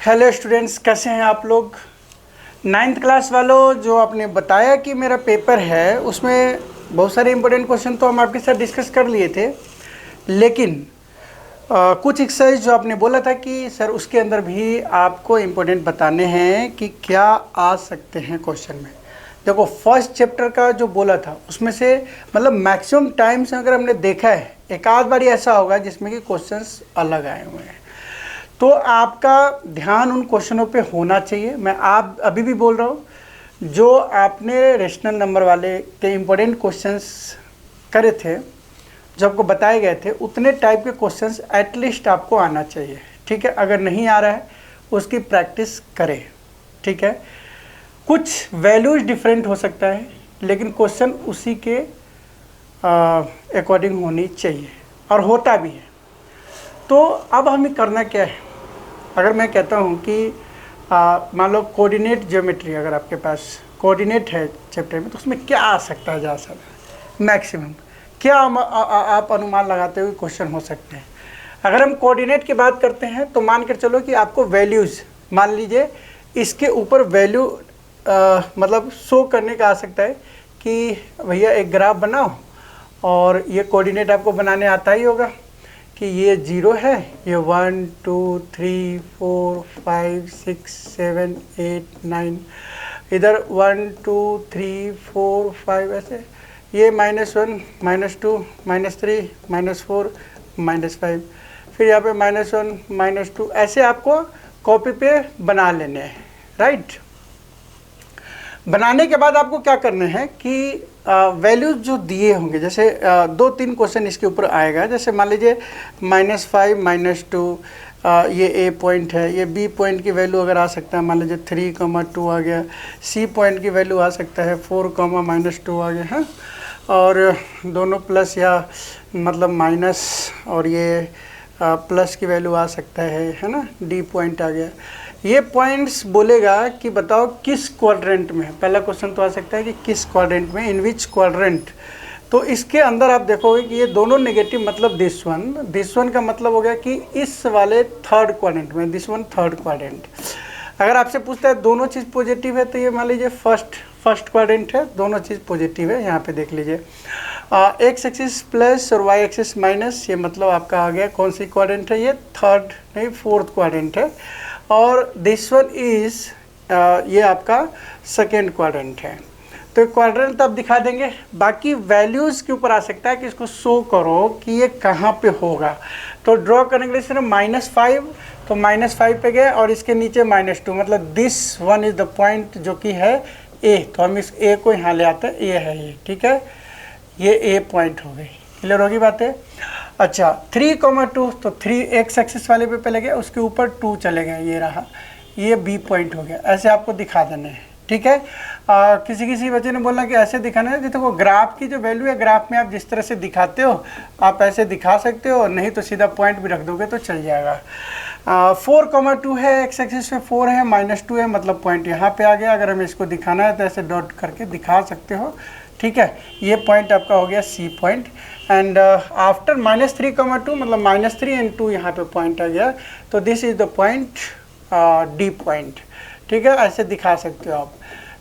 Hello students, कैसे हैं आप लोग। 9th क्लास वालों, जो आपने बताया कि मेरा पेपर है उसमें बहुत सारे इंपॉर्टेंट क्वेश्चन तो हम आपके साथ डिस्कस कर लिए थे, लेकिन कुछ एक्सरसाइज जो आपने बोला था कि सर उसके अंदर भी आपको इम्पोर्टेंट बताने हैं कि क्या आ सकते हैं क्वेश्चन में। देखो, फर्स्ट चैप्टर का जो बोला था उसमें से मतलब मैक्सिमम टाइम्स अगर हमने देखा है, एक आध बार ऐसा होगा जिसमें कि क्वेश्चंस अलग आए हुए हैं, तो आपका ध्यान उन क्वेश्चनों पे होना चाहिए। मैं आप अभी भी बोल रहा हूँ, जो आपने रेशनल नंबर वाले के इम्पोर्टेंट क्वेश्चंस करे थे, जो आपको बताए गए थे, उतने टाइप के क्वेश्चंस एटलीस्ट आपको आना चाहिए। ठीक है, अगर नहीं आ रहा है उसकी प्रैक्टिस करें। ठीक है, कुछ वैल्यूज डिफरेंट हो सकता है, लेकिन क्वेश्चन उसी के अकॉर्डिंग होनी चाहिए, और होता भी है। तो अब हमें करना क्या है, अगर मैं कहता हूँ कि मान लो कोऑर्डिनेट ज्योमेट्री, अगर आपके पास कोऑर्डिनेट है चैप्टर में, तो उसमें क्या आ सकता है ज़्यादा मैक्सिमम, क्या आप अनुमान लगाते हुए क्वेश्चन हो सकते हैं। अगर हम कोऑर्डिनेट की बात करते हैं तो मान कर चलो कि आपको वैल्यूज़, मान लीजिए इसके ऊपर वैल्यू मतलब शो करने का आ सकता है कि भैया एक ग्राफ बनाओ, और ये कोऑर्डिनेट आपको बनाने आता ही होगा कि ये 0 है, ये 1 2 3 4 5 6 7 8 9, इधर 1 2 3 4 5 ऐसे, ये -1 -2 -3 -4 -5, फिर यहाँ पे -1 -2, ऐसे आपको कॉपी पे बना लेने हैं। राइट, बनाने के बाद आपको क्या करना है कि वैल्यूज जो दिए होंगे, जैसे 2-3 क्वेश्चन इसके ऊपर आएगा, जैसे मान लीजिए -5 -2, ये ए पॉइंट है, ये बी पॉइंट की वैल्यू अगर आ सकता है, मान लीजिए 3,2 आ गया, सी पॉइंट की वैल्यू आ सकता है 4,-2 आ गया है, और दोनों प्लस या मतलब माइनस, और ये प्लस की वैल्यू आ सकता है ना, डी पॉइंट आ गया। ये पॉइंट्स बोलेगा कि बताओ किस क्वाड्रेंट में है। पहला क्वेश्चन तो आ सकता है कि किस क्वाड्रेंट में, इन विच क्वाड्रेंट। तो इसके अंदर आप देखोगे कि ये दोनों नेगेटिव, मतलब दिस वन का मतलब हो गया कि इस वाले थर्ड क्वाड्रेंट में, दिस वन थर्ड क्वाड्रेंट। अगर आपसे पूछता है दोनों चीज़ पॉजिटिव है, तो ये मान लीजिए फर्स्ट क्वाड्रेंट है, दोनों चीज़ पॉजिटिव है। यहाँ पे देख लीजिए एक्स एक्सिस प्लस और वाई एक्सिस माइनस, ये मतलब आपका आ गया कौन सी क्वाड्रेंट है, ये थर्ड नहीं फोर्थ क्वाड्रेंट है। और दिस वन इज़ ये आपका सेकेंड क्वाड्रेंट है। तो क्वाड्रेंट आप दिखा देंगे, बाकी वैल्यूज़ के ऊपर आ सकता है कि इसको शो करो कि ये कहाँ पे होगा। तो ड्रॉ करने के लिए सिर्फ -5, तो -5 पे गए, और इसके नीचे -2, मतलब this one is the point जो कि है ए। तो हम इस ए को यहाँ ले आते हैं, ए है ये। ठीक है, ये ए पॉइंट हो गई। क्लियर होगी बातें। अच्छा, 3,2, तो 3 एक्स एक्सिस वाले पे पहले गए, उसके ऊपर 2 चले गए, ये रहा, ये बी पॉइंट हो गया। ऐसे आपको दिखा देना है। ठीक है, किसी बच्चे ने बोला कि ऐसे दिखाना है, देखो ग्राफ की जो वैल्यू है, ग्राफ में आप जिस तरह से दिखाते हो आप ऐसे दिखा सकते हो, नहीं तो सीधा पॉइंट भी रख दोगे तो चल जाएगा। 4,2 है, एक्स एक्सिस पे 4 है, -2 है, मतलब पॉइंट यहाँ पे आ गया। अगर हमें इसको दिखाना है तो ऐसे डॉट करके दिखा सकते हो। ठीक है, ये पॉइंट आपका हो गया सी पॉइंट। एंड आफ्टर -3,2 मतलब -3 and 2 यहाँ पे पॉइंट आ गया, तो this is the point D point. ठीक है, ऐसे दिखा सकते हो आप।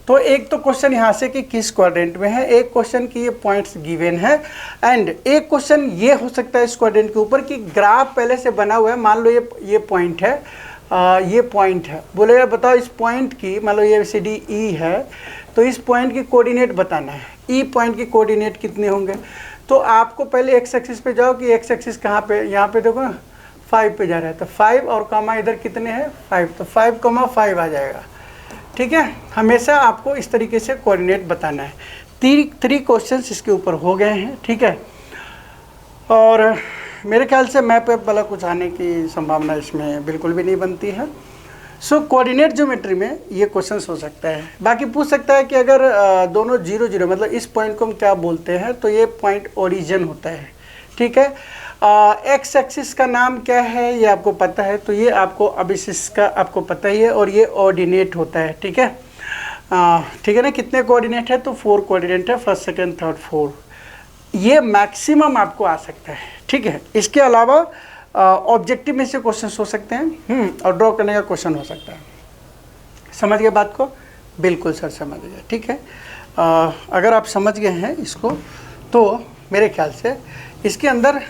तो एक तो क्वेश्चन यहाँ से कि किस क्वाड्रेंट में है, एक क्वेश्चन की ये पॉइंट्स गिवन है, एंड एक क्वेश्चन ये हो सकता है इस क्वाड्रेंट के ऊपर कि ग्राफ पहले से बना हुआ है। मान लो ये पॉइंट है, ये पॉइंट है, बोलेगा बताओ इस पॉइंट की, मान लो ये CD E है, तो इस पॉइंट की कोऑर्डिनेट बताना है। ई पॉइंट की कोऑर्डिनेट कितने होंगे, तो आपको पहले एक्स एक्सिस पे जाओ कि एक्स एक्सिस कहाँ पे, यहाँ पे देखो ना 5 पे जा रहा है, तो 5 और कॉमा इधर कितने हैं 5, तो 5,5 आ जाएगा। ठीक है, हमेशा आपको इस तरीके से कोऑर्डिनेट बताना है। 3 क्वेश्चंस इसके ऊपर हो गए हैं। ठीक है, और मेरे ख्याल से मैप वाला कुछ आने की संभावना इसमें बिल्कुल भी नहीं बनती है। सो कोऑर्डिनेट ज्योमेट्री में ये क्वेश्चंस हो सकता है। बाकी पूछ सकता है कि अगर दोनों 0 0, मतलब इस पॉइंट को हम क्या बोलते हैं, तो ये पॉइंट ओरिजिन होता है। ठीक है, एक्स एक्सिस का नाम क्या है ये आपको पता है, तो ये आपको अब इसका आपको पता ही है, और ये ऑर्डिनेट होता है। ठीक है, ठीक है ना, कितने कोऑर्डिनेट है, तो 4 कोऑर्डिनेट है, फर्स्ट सेकंड थर्ड 4, ये मैक्सिमम आपको आ सकता है। ठीक है, इसके अलावा ऑब्जेक्टिव में से क्वेश्चन हो सकते हैं और ड्रॉ करने का क्वेश्चन हो सकता है। समझ गए बात को? बिल्कुल सर समझ गए, ठीक है। अगर आप समझ गए हैं इसको तो मेरे ख्याल से इसके अंदर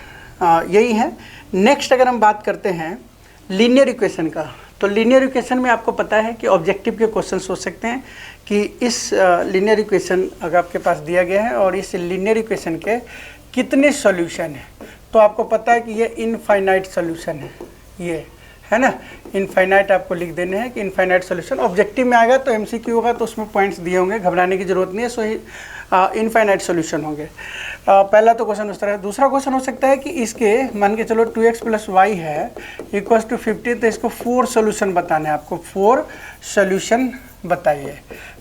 यही है। नेक्स्ट अगर हम बात करते हैं लीनियर इक्वेशन का, तो लीनियर इक्वेशन में आपको पता है कि ऑब्जेक्टिव के क्वेश्चन हो सकते हैं कि इस लीनियर इक्वेशन अगर आपके पास दिया गया है और इस लीनियर इक्वेशन के कितने सॉल्यूशन हैं, तो आपको पता है कि ये इनफाइनाइट सॉल्यूशन है, ये है ना, इनफाइनाइट आपको लिख देने हैं कि इनफाइनाइट सॉल्यूशन। ऑब्जेक्टिव में आएगा तो एमसीक्यू होगा तो उसमें पॉइंट्स दिए होंगे, घबराने की जरूरत नहीं है, सो इनफाइनाइट सॉल्यूशन होंगे। पहला तो क्वेश्चन उस तरह है। दूसरा क्वेश्चन हो सकता है कि इसके मान के चलो 2x + y है इक्वल्स टू 50, तो इसको 4 सॉल्यूशन बताने हैं आपको, 4 सॉल्यूशन बताइए।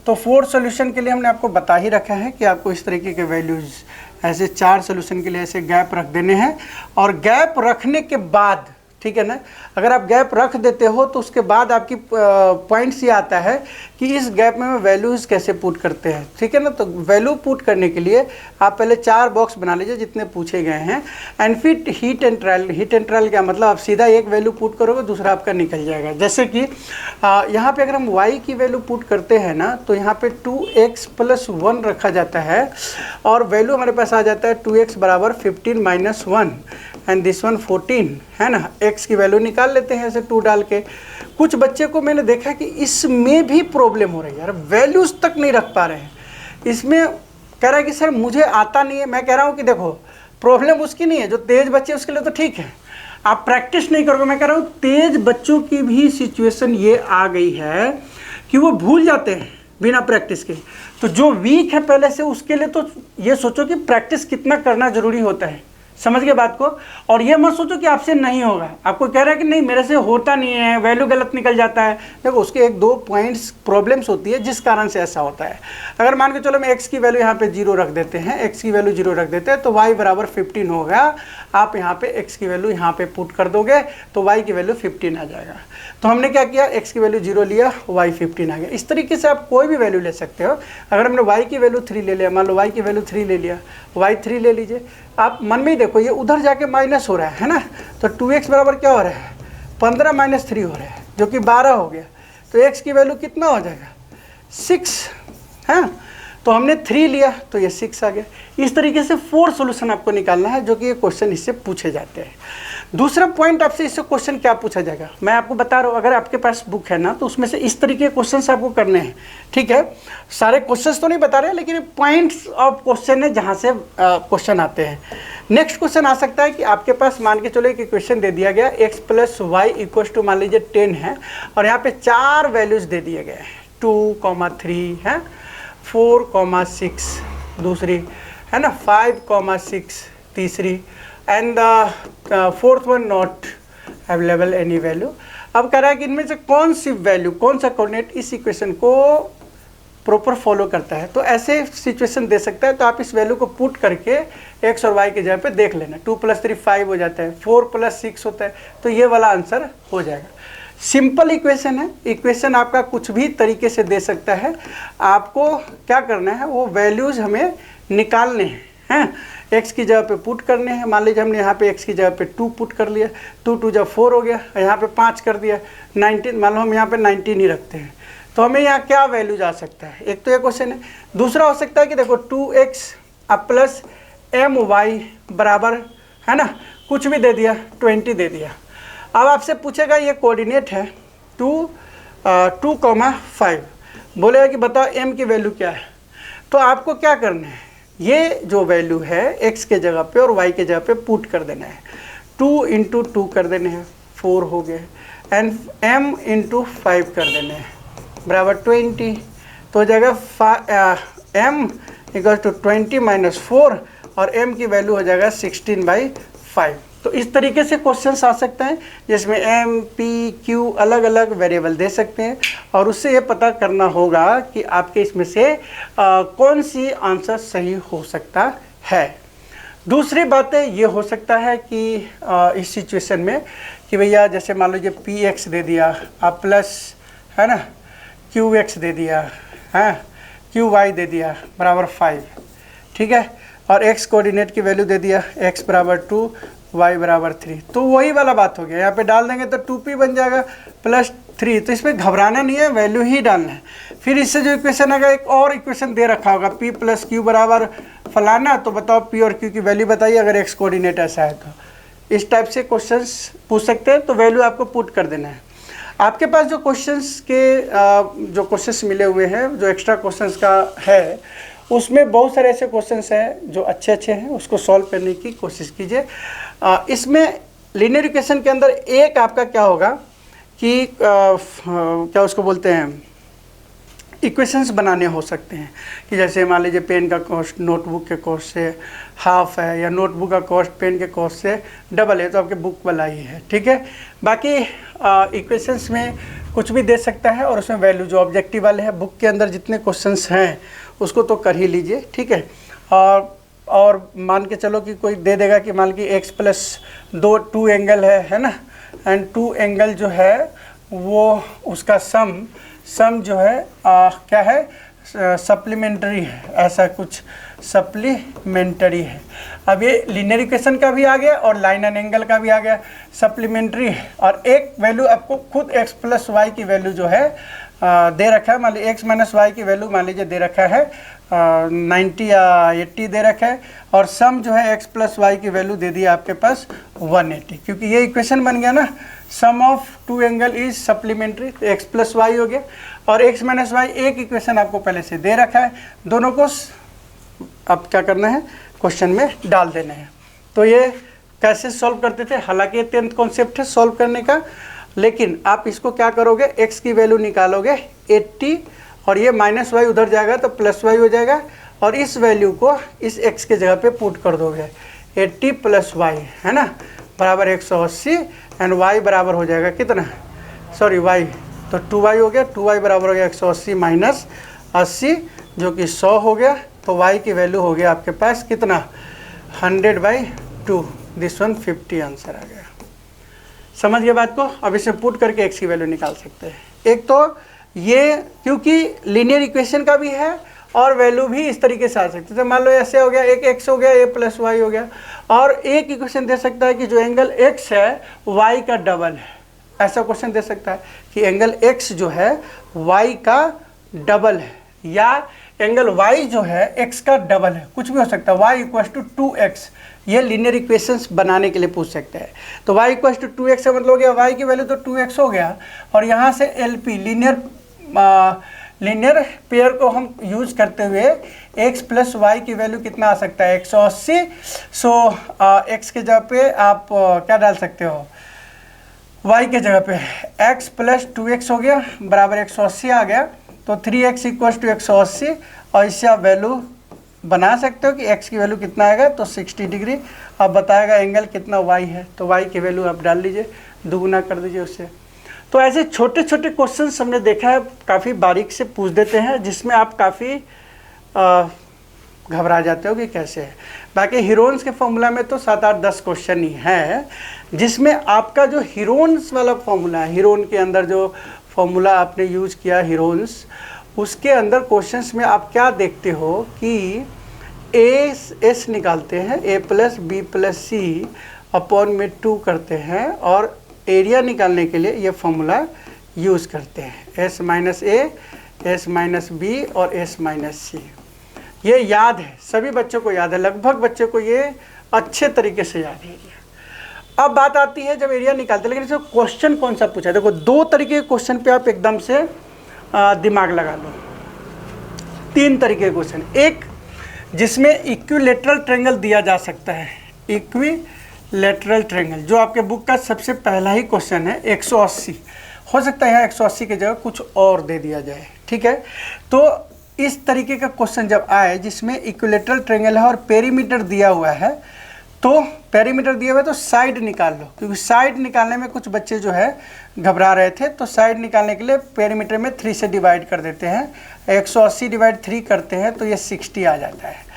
तो 4 सॉल्यूशन के लिए हमने आपको बता ही रखा है कि आपको इस तरीके के वैल्यूज़ ऐसे 4 सॉल्यूशन के लिए ऐसे गैप रख देने हैं, और गैप रखने के बाद, ठीक है ना, अगर आप गैप रख देते हो तो उसके बाद आपकी पॉइंट्स ये आता है कि इस गैप में वैल्यूज़ कैसे पुट करते हैं, ठीक है ना। तो वैल्यू पुट करने के लिए आप पहले 4 बॉक्स बना लीजिए जितने पूछे गए हैं, एंड फिर heat and trial. Heat and trial क्या मतलब, आप सीधा एक वैल्यू पुट करोगे दूसरा आपका निकल जाएगा। जैसे कि यहाँ पे अगर हम y की वैल्यू पुट करते हैं ना, तो यहाँ पे 2x + 1 रखा जाता है और वैल्यू हमारे पास आ जाता है 2x = 15 - 1 एंड दिस वन 14, है ना। x की वैल्यू निकाल लेते हैं ऐसे 2 डाल के। कुछ बच्चे को मैंने देखा कि इसमें भी प्रॉब्लम हो रही है यार, वैल्यूज़ तक नहीं रख पा रहे हैं। इसमें कह रहा है कि सर मुझे आता नहीं है। मैं कह रहा हूँ कि देखो प्रॉब्लम उसकी नहीं है, जो तेज़ बच्चे उसके लिए तो ठीक है, आप प्रैक्टिस नहीं करोगे। मैं कह रहा हूँ तेज़ बच्चों की भी सिचुएशन ये आ गई है कि वो भूल जाते हैं बिना प्रैक्टिस के। तो जो वीक है पहले से, उसके लिए तो ये सोचो कि प्रैक्टिस कितना करना ज़रूरी होता है। समझ गए बात को? और ये मत सोचो कि आपसे नहीं होगा। आपको कह रहा है कि नहीं मेरे से होता नहीं है, वैल्यू गलत निकल जाता है। देखो उसके 1-2 पॉइंट्स प्रॉब्लम्स होती है जिस कारण से ऐसा होता है। अगर मान के चलो मैं x की वैल्यू यहाँ पे 0 रख देते हैं, x की वैल्यू 0 रख देते हैं, तो y = 15 होगा। आप यहाँ पे x की वैल्यू यहाँ पे पुट कर दोगे तो y की वैल्यू 15 आ जाएगा। तो हमने क्या किया, x की वैल्यू 0 लिया, y 15 आ गया। इस तरीके से आप कोई भी वैल्यू ले सकते हो। अगर हमने y की वैल्यू 3 ले लिया, मान लो y की वैल्यू 3 ले लिया, y 3 ले लीजिए। आप मन में ही देखो ये उधर जाके माइनस हो रहा है ना, तो 2x बराबर क्या हो रहा है, 15 - 3 हो रहा है, जो कि 12 हो गया। तो x की वैल्यू कितना हो जाएगा, 6 है। तो हमने 3 लिया तो ये 6 आ गया। इस तरीके से 4 सॉल्यूशन आपको निकालना है, जो कि ये क्वेश्चन इससे पूछे जाते हैं। दूसरा पॉइंट आपसे इससे क्वेश्चन क्या पूछा जाएगा, मैं आपको बता रहा हूँ। अगर आपके पास बुक है ना, तो उसमें से इस तरीके के क्वेश्चंस आपको करने हैं, ठीक है। सारे क्वेश्चंस तो नहीं बता रहे, लेकिन पॉइंट्स ऑफ क्वेश्चन है जहाँ से क्वेश्चन आते हैं। नेक्स्ट क्वेश्चन आ सकता है कि आपके पास मान के चलो एक इक्वेशन दे दिया गया, x + y = मान लीजिए 10 है, और यहाँ पे 4 वैल्यूज दे दिए गए हैं, 2, 3 है, 4, 6 दूसरी है ना, 5, 6 तीसरी, and fourth one not available any value. अब कह रहा है कि इनमें से कौन सी वैल्यू, कौन सा कोऑर्डिनेट इस इक्वेशन को प्रॉपर फॉलो करता है। तो ऐसे सिचुएशन दे सकता है। तो आप इस वैल्यू को पुट करके x और y के जगह पे देख लेना। 2 + 3 5 हो जाता है, 4 + 6 होता है, तो ये वाला आंसर हो जाएगा। सिंपल इक्वेशन है। इक्वेशन आपका कुछ भी तरीके से दे सकता है। आपको क्या करना है, वो वैल्यूज़ हमें निकालने हैं। x की जगह पे पुट करने हैं। मान लीजिए हमने यहाँ पे x की जगह पे 2 पुट कर लिया, 2 × 2 = 4 हो गया, यहाँ पे 5 कर दिया, 19। मान लो हम यहाँ पे 19 ही रखते हैं, तो हमें यहाँ क्या वैल्यूज आ सकता है। एक तो ये क्वेश्चन है। दूसरा हो सकता है कि देखो 2x + my बराबर है ना, कुछ भी दे दिया, 20 दे दिया। अब आपसे पूछेगा ये कोऑर्डिनेट है 2, 5, बोलेगा कि बताओ m की वैल्यू क्या है। तो आपको क्या करना है, ये जो वैल्यू है x के जगह पे और y के जगह पे पुट कर देना है। 2 × 2 कर देने हैं, 4 हो गए, एंड m × 5 कर देने हैं बराबर 20। तो हो जाएगा m = 20 - 4, और m की वैल्यू हो जाएगा 16/5। तो इस तरीके से क्वेश्चंस आ सकते हैं जिसमें m, p, q अलग अलग वेरिएबल दे सकते हैं, और उससे ये पता करना होगा कि आपके इसमें से कौन सी आंसर सही हो सकता है। दूसरी बातें ये हो सकता है कि इस सिचुएशन में कि भैया जैसे मान लीजिए px दे दिया, आप प्लस है ना qx दे दिया है, qy दे दिया बराबर 5, ठीक है, और x कोऑर्डिनेट की वैल्यू दे दिया x = 2, y बराबर 3। तो वही वाला बात हो गया, यहाँ पे डाल देंगे तो 2p बन जाएगा प्लस 3। तो इसमें घबराना नहीं है, वैल्यू ही डालना है। फिर इससे जो इक्वेशन आएगा, एक और इक्वेशन दे रखा होगा p प्लस क्यू बराबर फलाना। तो बताओ p और q की वैल्यू बताइए अगर एक्स कोऑर्डिनेट ऐसा है तो। इस टाइप से क्वेश्चंस पूछ सकते हैं, तो वैल्यू आपको पुट कर देना है। आपके पास जो क्वेश्चंस के जो क्वेश्चंस मिले हुए हैं, जो एक्स्ट्रा क्वेश्चंस का है, उसमें बहुत सारे ऐसे क्वेश्चंस हैं जो अच्छे हैं, उसको सॉल्व करने की कोशिश कीजिए। इसमें लीनियर इक्वेशन के अंदर एक आपका क्या होगा कि क्या उसको बोलते हैं, इक्वेशंस बनाने हो सकते हैं कि जैसे मान लीजिए पेन का कॉस्ट नोटबुक के कॉस्ट से हाफ है, या नोटबुक का कॉस्ट पेन के कॉस्ट से डबल है, तो आपके बुक वाला ही है, ठीक है। बाकी इक्वेशंस में कुछ भी दे सकता है, और उसमें वैल्यू जो ऑब्जेक्टिव वाले हैं, बुक के अंदर जितने क्वेश्चंस हैं उसको तो कर ही लीजिए, ठीक है। और मान के चलो कि कोई दे देगा कि मान कि x प्लस 2 एंगल है ना, एंड 2 एंगल जो है वो उसका सम जो है क्या है, सप्लीमेंट्री है, ऐसा कुछ सप्लीमेंट्री है। अब ये लीनियर इक्वेशन का भी आ गया और लाइन एंड एंगल का भी आ गया, सप्लीमेंट्री है। और एक वैल्यू आपको खुद x प्लस वाई की वैल्यू जो है दे रखा है, मान लीजिए x माइनस वाई की वैल्यू मान लीजिए दे रखा है 90 या 80 दे रखा है, और सम जो है x प्लस वाई की वैल्यू दे दी आपके पास 180, क्योंकि ये इक्वेशन बन गया ना, सम ऑफ 2 एंगल इज सप्लीमेंट्री, तो x प्लस वाई हो गया। और x माइनस वाई एक इक्वेशन आपको पहले से दे रखा है, दोनों को अब क्या करना है, क्वेश्चन में डाल देना है। तो ये कैसे सॉल्व करते थे, हालांकि ये 10th कॉन्सेप्ट है सॉल्व करने का, लेकिन आप इसको क्या करोगे, x की वैल्यू निकालोगे 80, और ये माइनस वाई उधर जाएगा तो प्लस वाई हो जाएगा, और इस वैल्यू को इस x के जगह पे पुट कर दोगे, 80 प्लस वाई है ना बराबर 180, एंड y बराबर हो जाएगा कितना, सॉरी y, तो 2y हो गया, 2y बराबर हो गया 180 माइनस 80 जो कि 100 हो गया। तो y की वैल्यू हो गया आपके पास कितना, 100/2, दिस वन 50 आंसर आ गया। समझ गए बात को। अब इसे पुट करके x की वैल्यू निकाल सकते हैं। एक तो ये क्योंकि लीनियर इक्वेशन का भी है और वैल्यू भी इस तरीके से आ सकती है, तो मान लो ऐसे हो गया, एक x हो गया, a प्लस वाई हो गया, और एक इक्वेशन दे सकता है कि जो एंगल x है y का डबल है, ऐसा क्वेश्चन दे सकता है कि एंगल x जो है y का डबल है, या एंगल y जो है x का डबल है, कुछ भी हो सकता है, y इक्वल्स टू 2x, ये लीनियर इक्वेशंस बनाने के लिए पूछ सकते हैं। तो y इक्वल्स टू 2x का मतलब हो गया y की वैल्यू तो 2x हो गया, और यहाँ से LP लीनियर पेयर को हम यूज करते हुए x प्लस वाई की वैल्यू कितना आ सकता है, 180। सो x के जगह पे आप क्या डाल सकते हो, y के जगह पे x प्लस 2x हो गया बराबर 180 आ गया, तो 3x इक्वल्स टू 180, और इससे आप वैल्यू बना सकते हो कि x की वैल्यू कितना आएगा, तो 60 डिग्री। अब बताएगा एंगल कितना y है, तो y की वैल्यू आप डाल लीजिए, दुगुना कर दीजिए उससे। तो ऐसे छोटे छोटे क्वेश्चंस हमने देखा है, काफ़ी बारीक से पूछ देते हैं, जिसमें आप काफ़ी घबरा जाते हो कि कैसे है। बाकी हीरोन्स के फॉर्मूला में तो 7-8-10 क्वेश्चन ही है, जिसमें आपका जो हीरोन्स वाला फॉर्मूला है, हीरोन के अंदर जो फॉर्मूला आपने यूज किया हीरोन्स, उसके अंदर क्वेश्चंस में आप क्या देखते हो कि एस निकालते हैं, a plus B plus C upon में 2 करते हैं, और एरिया निकालने के लिए ये फॉर्मूला यूज़ करते हैं, s माइनस ए, s माइनस बी और s माइनस सी। ये याद है, सभी बच्चों को याद है, लगभग बच्चों को ये अच्छे तरीके से याद है। अब बात आती है जब एरिया निकालते हैं, लेकिन इसमें क्वेश्चन कौन सा पूछा है। देखो 2 तरीके के क्वेश्चन पे आप एकदम से दिमाग लगा लो। 3 तरीके के क्वेश्चन, एक जिसमें इक्विलेटरल ट्रायंगल दिया जा सकता है, इक्विलेटरल ट्रायंगल, जो आपके बुक का सबसे पहला ही क्वेश्चन है, 180 हो सकता है, यहाँ 180 की जगह कुछ और दे दिया जाए, ठीक है। तो इस तरीके का क्वेश्चन जब आए जिसमें इक्विलेटरल ट्रायंगल है और पेरीमीटर दिया हुआ है, तो पेरीमीटर दिया हुआ है तो साइड निकाल लो, क्योंकि साइड निकालने में कुछ बच्चे जो है घबरा रहे थे, तो साइड निकालने के लिए पेरीमीटर में 3 से डिवाइड कर देते हैं, 180 डिवाइड 3 करते हैं तो ये 60 आ जाता है।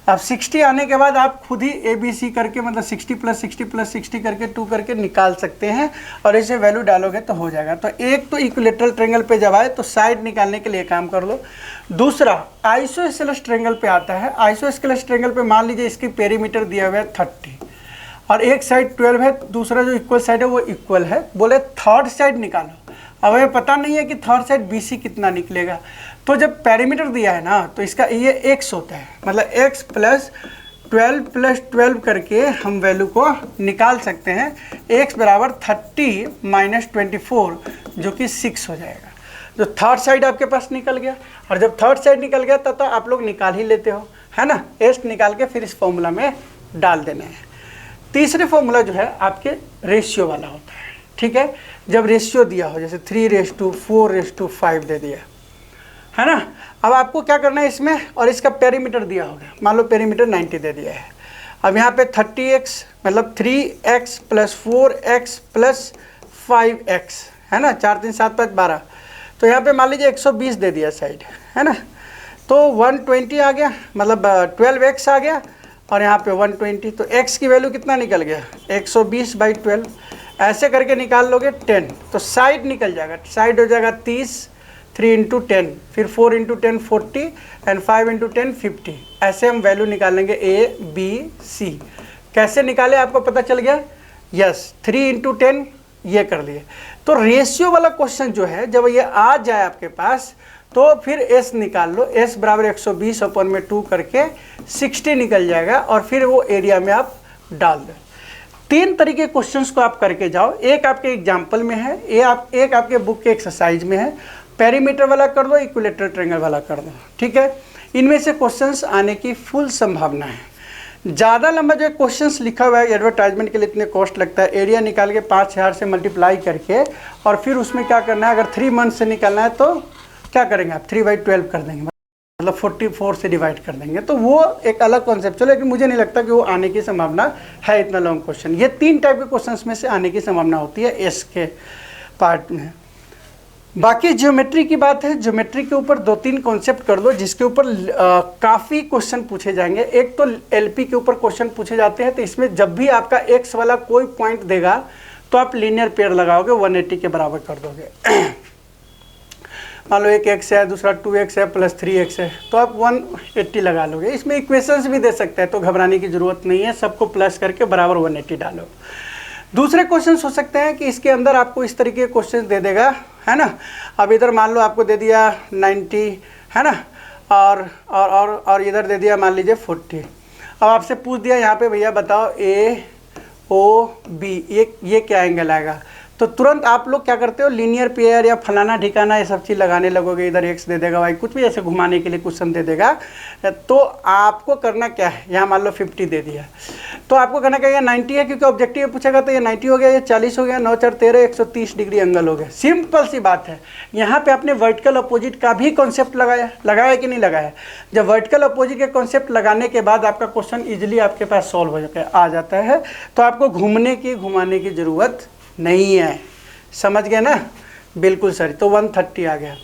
अब 60 आने के बाद आप खुद ही ABC करके, मतलब 60 प्लस 60 प्लस 60 करके 2 करके निकाल सकते हैं, और इसे वैल्यू डालोगे तो हो जाएगा। तो एक तो इक्विलेटरल ट्रायंगल पे जब आए तो साइड निकालने के लिए काम कर लो। दूसरा आइसोस्केलेस ट्रायंगल पे आता है। आइसोस्केलेस ट्रायंगल पे मान लीजिए इसकी पेरीमीटर दिया हुआ है 30, और एक साइड 12 है, दूसरा जो इक्वल साइड है वो इक्वल है। बोले थर्ड साइड निकालो। अब हमें पता नहीं है कि थर्ड साइड BC कितना निकलेगा, तो जब पेरीमीटर दिया है ना तो इसका ये x होता है, मतलब x प्लस 12 करके हम वैल्यू को निकाल सकते हैं। x बराबर 30 माइनस 24 जो कि 6 हो जाएगा। जो थर्ड साइड आपके पास निकल गया, और जब थर्ड साइड निकल गया तब तो आप लोग निकाल ही लेते हो, है ना। s निकाल के फिर इस फॉर्मूला में डाल देना है। तीसरे फॉर्मूला जो है आपके रेशियो वाला होता है, ठीक है। जब रेशियो दिया हो, जैसे 3:4:5 दे दिया, है ना। अब आपको क्या करना है इसमें, और इसका पेरीमीटर दिया होगा, मान लो पेरीमीटर 90 दे दिया है। अब यहाँ पे 30x मतलब 3x plus 4x plus 5x, है ना। 4 3 7 5 12, तो यहाँ पे मान लीजिए 120 दे दिया साइड, है ना। तो 120 आ गया, मतलब 12x आ गया, और यहाँ पे 120, तो x की वैल्यू कितना निकल गया 120/12। ऐसे करके निकाल लोगे 10, तो साइड निकल जाएगा, साइड हो जाएगा 30, 3 × 10, फिर 4 × 10 40, एंड 5 × 10 50। ऐसे हम वैल्यू निकालेंगे A B C। कैसे निकाले आपको पता चल गया, यस 3 × 10 ये कर लिए। तो रेशियो वाला क्वेश्चन जो है जब ये आ जाए आपके पास, तो फिर S निकाल लो, S बराबर 120/2 करके 60 निकल जाएगा, और फिर वो एरिया में आप डाल दो। 3 तरीके क्वेश्चंस को आप करके जाओ। एक आपके एग्जाम्पल में है, एक आपके बुक के एक्सरसाइज में है। पेरीमीटर वाला कर दो, इक्विलेटरल ट्रायंगल वाला कर दो, ठीक है। इनमें से क्वेश्चंस आने की फुल संभावना है। ज़्यादा लंबा जो क्वेश्चंस लिखा हुआ है, एडवर्टाइजमेंट के लिए इतने कॉस्ट लगता है, एरिया निकाल के 5000 से मल्टीप्लाई करके, और फिर उसमें क्या करना है, अगर 3 मंथ से निकालना है तो क्या करेंगे आप 3/12 कर देंगे, मतलब 44 से डिवाइड कर देंगे। तो वो एक अलग कॉन्सेप्ट है, लेकिन मुझे नहीं लगता कि वो आने की संभावना है इतना लॉन्ग क्वेश्चन। ये 3 टाइप के क्वेश्चंस में से आने की संभावना होती है एस के पार्ट में। बाकी ज्योमेट्री की बात है, ज्योमेट्री के ऊपर 2-3 कॉन्सेप्ट कर दो जिसके ऊपर काफ़ी क्वेश्चन पूछे जाएंगे। एक तो एलपी के ऊपर क्वेश्चन पूछे जाते हैं, तो इसमें जब भी आपका एक्स वाला कोई पॉइंट देगा तो आप लीनियर पेयर लगाओगे, 180 के बराबर कर दोगे। मान लो एक एक्स है, दूसरा 2x है प्लस 3x है, तो आप 180 लगा लोगे। इसमें इक्वेशंस भी दे सकते हैं, तो घबराने की ज़रूरत नहीं है, सबको प्लस करके बराबर 180 डालो। दूसरे क्वेश्चंस हो सकते हैं कि इसके अंदर आपको इस तरीके के क्वेश्चन दे देगा, है ना। अब इधर मान लो आपको दे दिया 90, है ना, और इधर दे दिया मान लीजिए 40। अब आपसे पूछ दिया यहाँ पे भैया बताओ AOB ये क्या एंगल आएगा, तो तुरंत आप लोग क्या करते हो, लीनियर पेयर या फलाना ठिकाना ये सब चीज़ लगाने लगोगे। इधर एक्स दे देगा, वाई कुछ भी ऐसे घुमाने के लिए क्वेश्चन दे देगा। तो आपको करना क्या है, यहाँ मान लो 50 दे दिया, तो आपको करना क्या है, 90 है क्योंकि ऑब्जेक्टिव में पूछेगा, तो ये 90 हो गया, ये 40 हो गया, 9 4 13 130 डिग्री एंगल हो गया। सिंपल सी बात है। यहाँ पे आपने वर्टिकल अपोजिट का भी कॉन्सेप्ट लगाया कि नहीं लगाया। जब वर्टिकल अपोजिट के कॉन्सेप्ट लगाने के बाद आपका क्वेश्चन ईजिली आपके पास सॉल्व हो आ जाता है, तो आपको घुमाने की ज़रूरत नहीं है। समझ गए ना, बिल्कुल सर। तो 130 आ गया।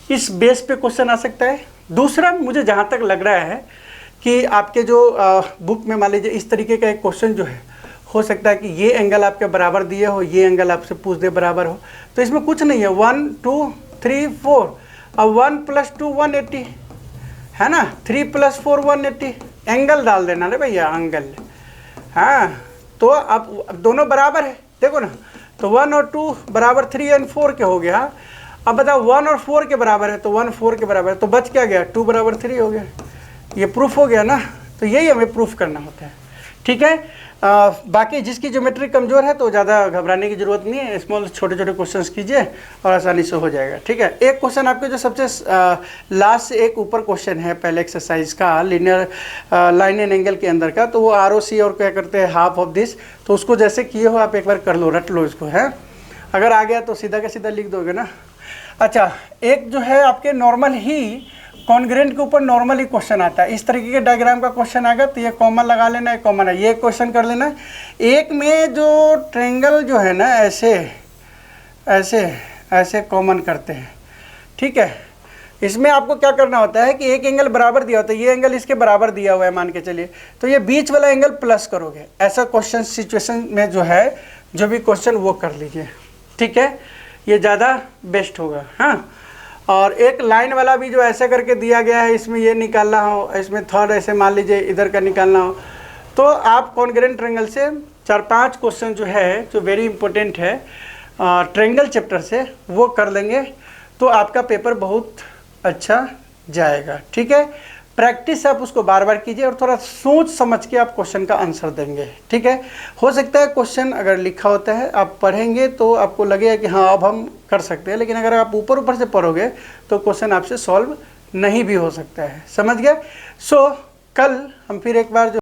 इस बेस पे क्वेश्चन आ सकता है। दूसरा मुझे जहाँ तक लग रहा है कि आपके जो बुक में मान लीजिए इस तरीके का एक क्वेश्चन जो है, हो सकता है कि ये एंगल आपके बराबर दिए हो, ये एंगल आपसे पूछ दे बराबर हो, तो इसमें कुछ नहीं है, 1 2 3 4, अब 1 + 2 180, है ना, 3 + 4 180, एंगल डाल देना रे भैया, एंगल। हाँ, तो अब दोनों बराबर है, देखो ना, तो 1 और 2 बराबर 3 और 4 के हो गया। अब बताओ 1 और 4 के बराबर है, तो 1 4 के बराबर है, तो बच क्या गया, 2 बराबर 3 हो गया। ये प्रूफ हो गया ना, तो यही हमें प्रूफ करना होता है, ठीक है। बाकी जिसकी ज्योमेट्री कमज़ोर है तो ज़्यादा घबराने की ज़रूरत नहीं है, स्मॉल छोटे छोटे क्वेश्चंस कीजिए और आसानी से हो जाएगा, ठीक है। एक क्वेश्चन आपके जो सबसे लास्ट से एक ऊपर क्वेश्चन है पहले एक्सरसाइज का, लीनियर लाइन एंड एंगल के अंदर का, तो वो ROC और क्या करते हैं हाफ ऑफ दिस, तो उसको जैसे किए हो आप एक बार कर लो, रट लो इसको, है। अगर आ गया तो सीधा का सीधा लिख दोगे ना। अच्छा, एक जो है आपके नॉर्मल ही कॉन्ग्रेंट के ऊपर नॉर्मली क्वेश्चन आता है, इस तरीके के डायग्राम का क्वेश्चन आएगा, तो ये कॉमन लगा लेना है, कॉमन है, ये क्वेश्चन कर लेना। एक में जो ट्रायंगल जो है ना ऐसे ऐसे ऐसे कॉमन करते हैं, ठीक है। इसमें आपको क्या करना होता है कि एक एंगल बराबर दिया होता है, ये एंगल इसके बराबर दिया हुआ है मान के चलिए, तो ये बीच वाला एंगल प्लस करोगे। ऐसा क्वेश्चन सिचुएशन में जो है, जो भी क्वेश्चन वो कर लीजिए, ठीक है, ये ज़्यादा बेस्ट होगा। हाँ, और एक लाइन वाला भी जो ऐसा करके दिया गया है, इसमें ये निकालना हो, इसमें थर्ड ऐसे मान लीजिए इधर का निकालना हो, तो आप कॉन्ग्रेंट ट्रायंगल से 4-5 क्वेश्चन जो है जो वेरी इंपॉर्टेंट है ट्रायंगल चैप्टर से वो कर लेंगे तो आपका पेपर बहुत अच्छा जाएगा। ठीक है, प्रैक्टिस आप उसको बार बार कीजिए और थोड़ा सोच समझ के आप क्वेश्चन का आंसर देंगे। ठीक है, हो सकता है क्वेश्चन अगर लिखा होता है आप पढ़ेंगे तो आपको लगेगा कि हाँ अब हम कर सकते हैं, लेकिन अगर आप ऊपर ऊपर से पढ़ोगे तो क्वेश्चन आपसे सॉल्व नहीं भी हो सकता है। समझ गए? सो कल हम फिर एक बार जो